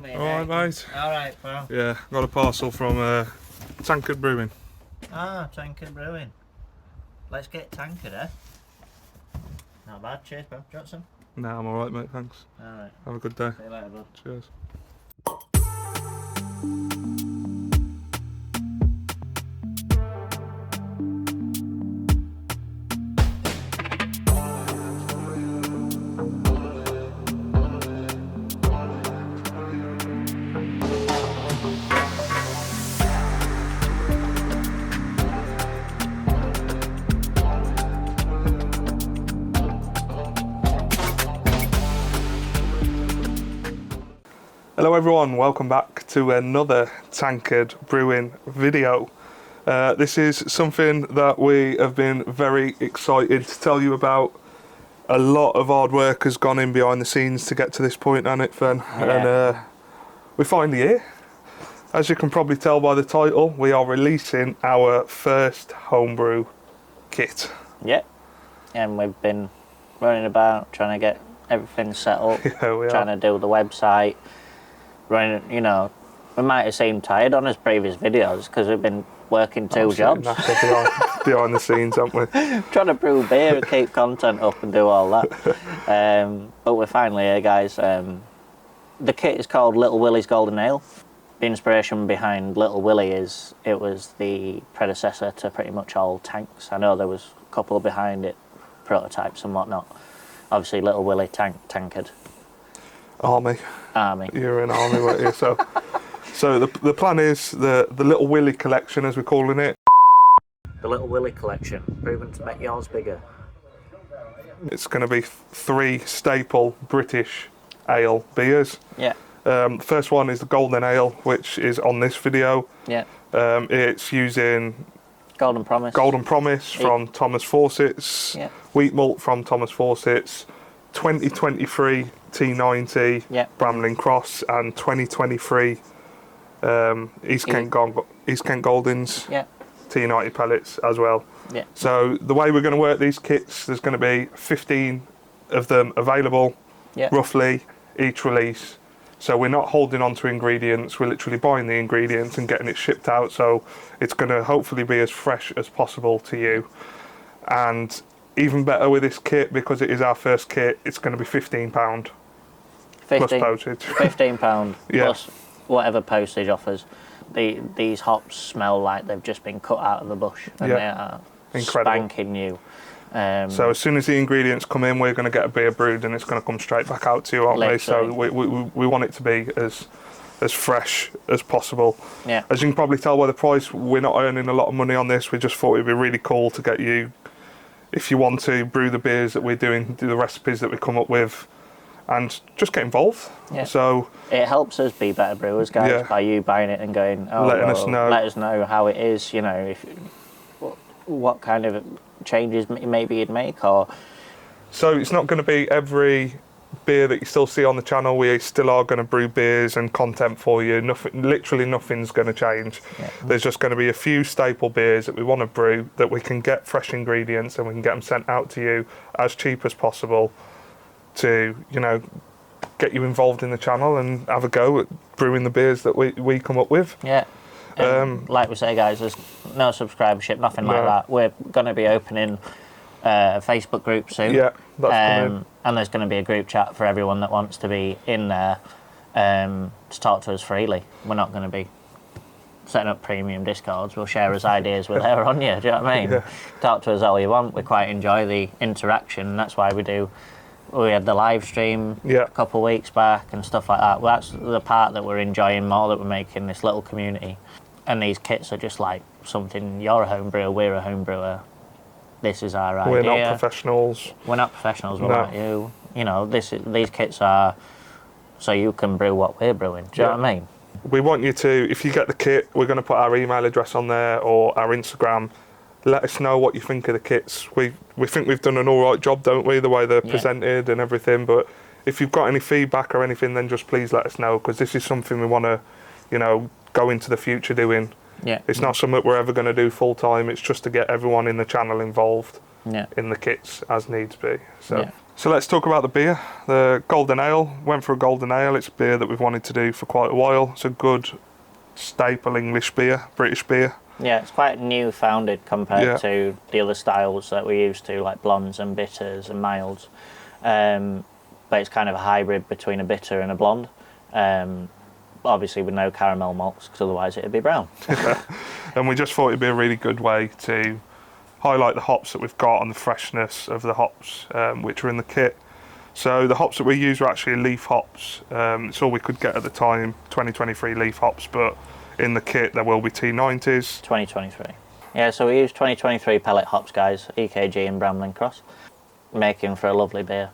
me. Alright, mate. Alright, pal. Yeah, got a parcel from Tankard Brewing. Ah, Tankard Brewing. Let's get tankard, eh? Not bad. Cheers, pal. Do you want some? Nah, I'm alright, mate, thanks. Alright. Have a good day. See you later, bud. Cheers. Hello everyone, welcome back to another Tankard Brewing video. This is something that we have been very excited to tell you about. A lot of hard work has gone in behind the scenes to get to this point, hasn't it, Fen? Yeah. And we're finally here. As you can probably tell by the title, we are releasing our first homebrew kit. Yep. And we've been running about trying to get everything set up, Yeah, we trying to do the website. Running, you know, we might have seemed tired on his previous videos because we've been working two jobs. Behind the scenes, haven't we? Trying to brew beer and keep content up and do all that. But we're finally here, guys. The kit is called Little Willie's Golden Ale. The inspiration behind Little Willie is it was the predecessor to pretty much all tanks. I know there was a couple behind it, prototypes and whatnot. Obviously, Little Willie tankard. Army. You're in army, weren't you? So the plan is the Little Willie collection, as we're calling it. The Little Willie collection, proven to make yours bigger. It's going to be 3 staple British ale beers. Yeah. The first one is the Golden Ale, which is on this video. Yeah. It's using Golden Promise. Golden Promise from Thomas Fawcett's. Yeah. Wheat malt from Thomas Fawcett's. 2023 T90 Bramling Cross and 2023 East Kent Goldings T90 pellets as well. Yeah. So the way we're going to work these kits, there's going to be 15 of them available, roughly each release. So we're not holding on to ingredients, we're literally buying the ingredients and getting it shipped out. So it's going to hopefully be as fresh as possible to you. And even better with this kit, because it is our first kit, it's going to be £15 plus postage. £15 plus whatever postage offers. These hops smell like they've just been cut out of the bush, and they are incredible, spanking new. So as soon as the ingredients come in, we're going to get a beer brewed, and it's going to come straight back out to you, aren't we? So we want it to be as fresh as possible. Yeah. As you can probably tell by the price, we're not earning a lot of money on this. We just thought it'd be really cool to get you, if you want to brew the beers that we're doing, do the recipes that we come up with, and just get involved. Yeah. So it helps us be better brewers, guys, by you buying it and going, letting us know. Let us know how it is, you know, if what kind of changes maybe you'd make, or. So it's not going to be every beer that you still see on the channel. We still are going to brew beers and content for you. Literally nothing's going to change. Yeah. There's just going to be a few staple beers that we want to brew that we can get fresh ingredients and we can get them sent out to you as cheap as possible to, you know, get you involved in the channel and have a go at brewing the beers that we come up with. Yeah. Like we say, guys, there's no subscribership, nothing like that. We're going to be opening a Facebook group soon. Yeah, that's coming. And there's going to be a group chat for everyone that wants to be in there to talk to us freely. We're not going to be setting up premium Discords. We'll share us ideas with her on you. Do you know what I mean? Yeah. Talk to us all you want. We quite enjoy the interaction, and that's why we had the live stream a couple of weeks back and stuff like that. Well, that's the part that we're enjoying more, that we're making this little community. And these kits are just like something, you're a home brewer, we're a home brewer. This is our idea. We're not professionals. We're not professionals, what about you? You know, these kits are so you can brew what we're brewing. Do you know what I mean? We want you to, if you get the kit, we're going to put our email address on there or our Instagram. Let us know what you think of the kits. We think we've done an all right job, don't we? The way they're presented and everything. But if you've got any feedback or anything, then just please let us know, because this is something we want to, you know, go into the future doing. Yeah. It's not something we're ever going to do full time. It's just to get everyone in the channel involved in the kits as needs be. So So let's talk about the beer. The Golden Ale. Went for a Golden Ale. It's a beer that we've wanted to do for quite a while. It's a good staple English beer, British beer. Yeah, it's quite new founded compared to the other styles that we're used to, like blondes and bitters and milds. But it's kind of a hybrid between a bitter and a blonde. Obviously with no caramel malts, because otherwise it'd be brown. And we just thought it'd be a really good way to highlight the hops that we've got and the freshness of the hops which are in the kit. So the hops that we use are actually leaf hops. It's all we could get at the time, 2023 leaf hops, but in the kit there will be T90s. 2023. Yeah, so we use 2023 pellet hops, guys, EKG and Bramlin Cross, making for a lovely beer.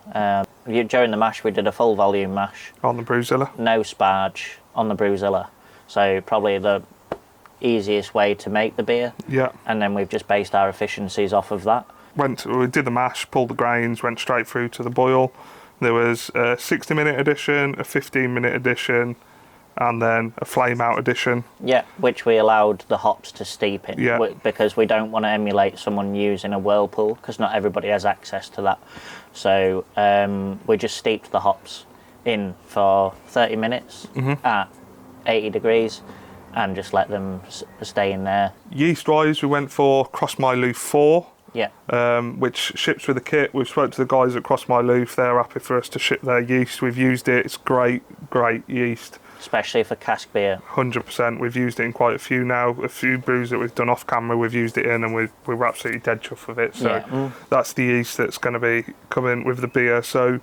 During the mash we did a full volume mash. On the Brewzilla. No sparge on the Brewzilla. So probably the easiest way to make the beer. Yeah. And then we've just based our efficiencies off of that. We did the mash, pulled the grains, went straight through to the boil. There was a 60-minute edition, a 15-minute edition, and then a flame out edition. Yeah, which we allowed the hops to steep in. Yeah. Because we don't want to emulate someone using a whirlpool, because not everybody has access to that. So we just steeped the hops in for 30 minutes at 80 degrees and just let them stay in there. Yeast-wise, we went for Cross My Loof 4. Yeah. Which ships with the kit. We've spoke to the guys at Cross My Loof. They're happy for us to ship their yeast. We've used it. It's great yeast. Especially for cask beer. 100%. We've used it in quite a few now. A few brews that we've done off camera, we've used it in, and we're absolutely dead chuffed with it. So that's the yeast that's going to be coming with the beer. So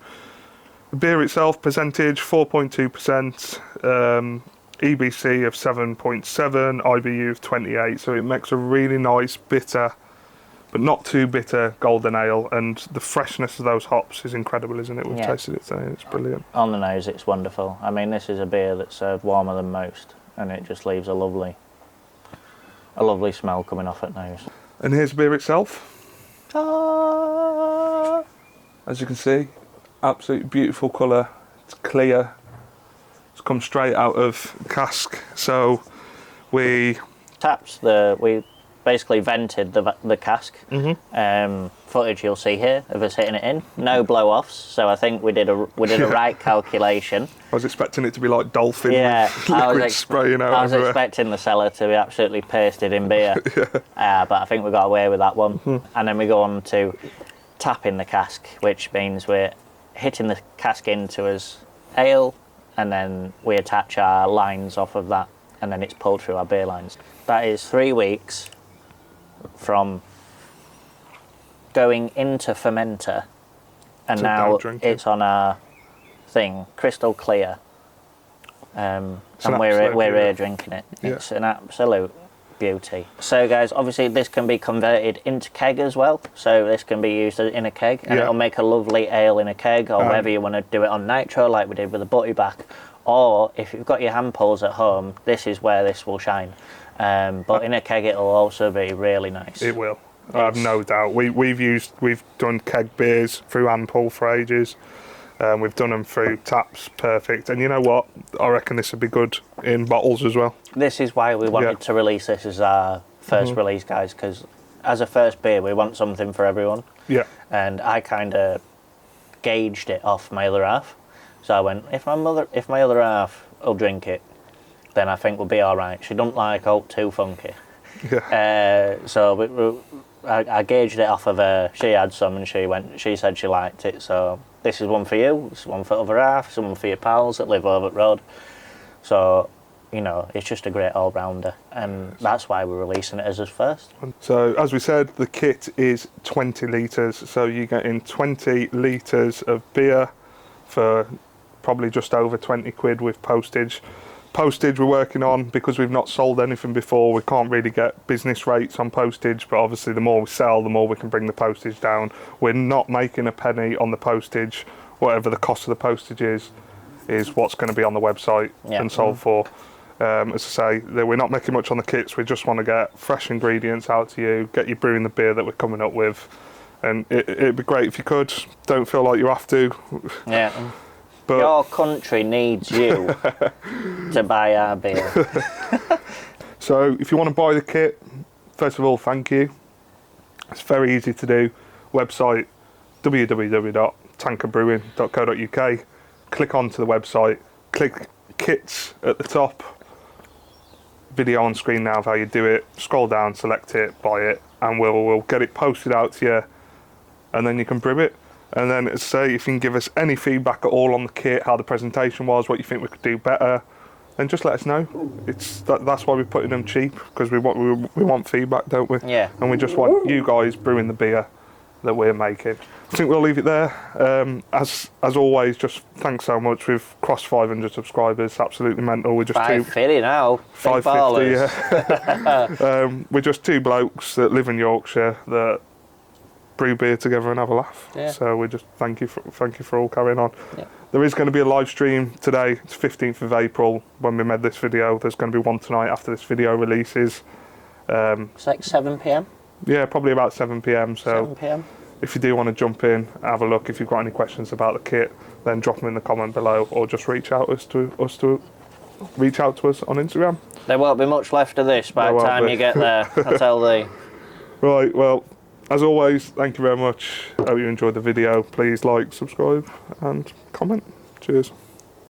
the beer itself, percentage 4.2%, EBC of 7.7, IBU of 28. So it makes a really nice bitter, but not too bitter golden ale, and the freshness of those hops is incredible, isn't it? We've tasted it today, it's brilliant. On the nose, it's wonderful. I mean, this is a beer that's served warmer than most, and it just leaves a lovely smell coming off at nose. And here's the beer itself. Ah. As you can see, absolutely beautiful colour. It's clear. It's come straight out of cask. So we basically vented the cask. Footage you'll see here of us hitting it in. No blow-offs, so I think we did a right calculation. I was expecting it to be like dolphin liquid spraying out. I was expecting the cellar to be absolutely pasted in beer, but I think we got away with that one. And then we go on to tapping the cask, which means we're hitting the cask into as ale, and then we attach our lines off of that, and then it's pulled through our beer lines. That is 3 weeks from going into fermenter, and now it's on our thing, crystal clear, and we're here drinking it. It's an absolute beauty. So guys, obviously this can be converted into keg as well, so this can be used in a keg, and it'll make a lovely ale in a keg, or whether you want to do it on nitro like we did with the butty back, or if you've got your hand pulls at home, this is where this will shine. But in a keg it'll also be really nice. It will. I have no doubt. We've done keg beers through hand pull for ages. We've done them through taps, perfect. And you know what? I reckon this would be good in bottles as well. This is why we wanted to release this as our first release, guys, because as a first beer we want something for everyone. Yeah. And I kind of gauged it off my other half. So I went, if my other half will drink it, then I think we'll be all right. She don't like oat too funky. Yeah. So I gauged it off of her. She had some, and she said she liked it. So this is one for you. This is one for other half. This is one for your pals that live over the road. So, you know, it's just a great all-rounder, and that's why we're releasing it as us first. So, as we said, the kit is 20 litres. So you get in 20 litres of beer for probably just over 20 quid with postage. Postage we're working on, because we've not sold anything before. We can't really get business rates on postage, but obviously the more we sell, the more we can bring the postage down. We're not making a penny on the postage. Whatever the cost of the postage is what's going to be on the website and sold for. As I say, we're not making much on the kits. We just want to get fresh ingredients out to you, get you brewing the beer that we're coming up with, and it'd be great if you could. Don't feel like you have to. Yeah. But your country needs you to buy our beer. So if you want to buy the kit, first of all, thank you. It's very easy to do. Website www tankerbrewing.co.uk, click onto the website, click kits at the top, video on screen now of how you do it, scroll down, select it, buy it, and we'll get it posted out to you, and then you can brew it. And then say if you can give us any feedback at all on the kit, how the presentation was, what you think we could do better, then just let us know. That's why we're putting them cheap, because we want feedback, don't we? Yeah. And we just want you guys brewing the beer that we're making. I think we'll leave it there. As always, just thanks so much. We've crossed 500 subscribers. Absolutely mental. We're just 550 now. 550. Yeah. We're just two blokes that live in Yorkshire that brew beer together and have a laugh. Yeah. So we just thank you for all carrying on. Yeah. There is going to be a live stream today. It's 15th of April when we made this video. There's going to be one tonight after this video releases. It's like 7 p.m. Yeah, probably about 7 p.m. So 7 p.m. if you do want to jump in, have a look. If you've got any questions about the kit, then drop them in the comment below, or just reach out to us on Instagram. There won't be much left of this by the time you get there. I'll tell thee. Right, well, as always, thank you very much. Hope you enjoyed the video. Please like, subscribe, and comment. Cheers.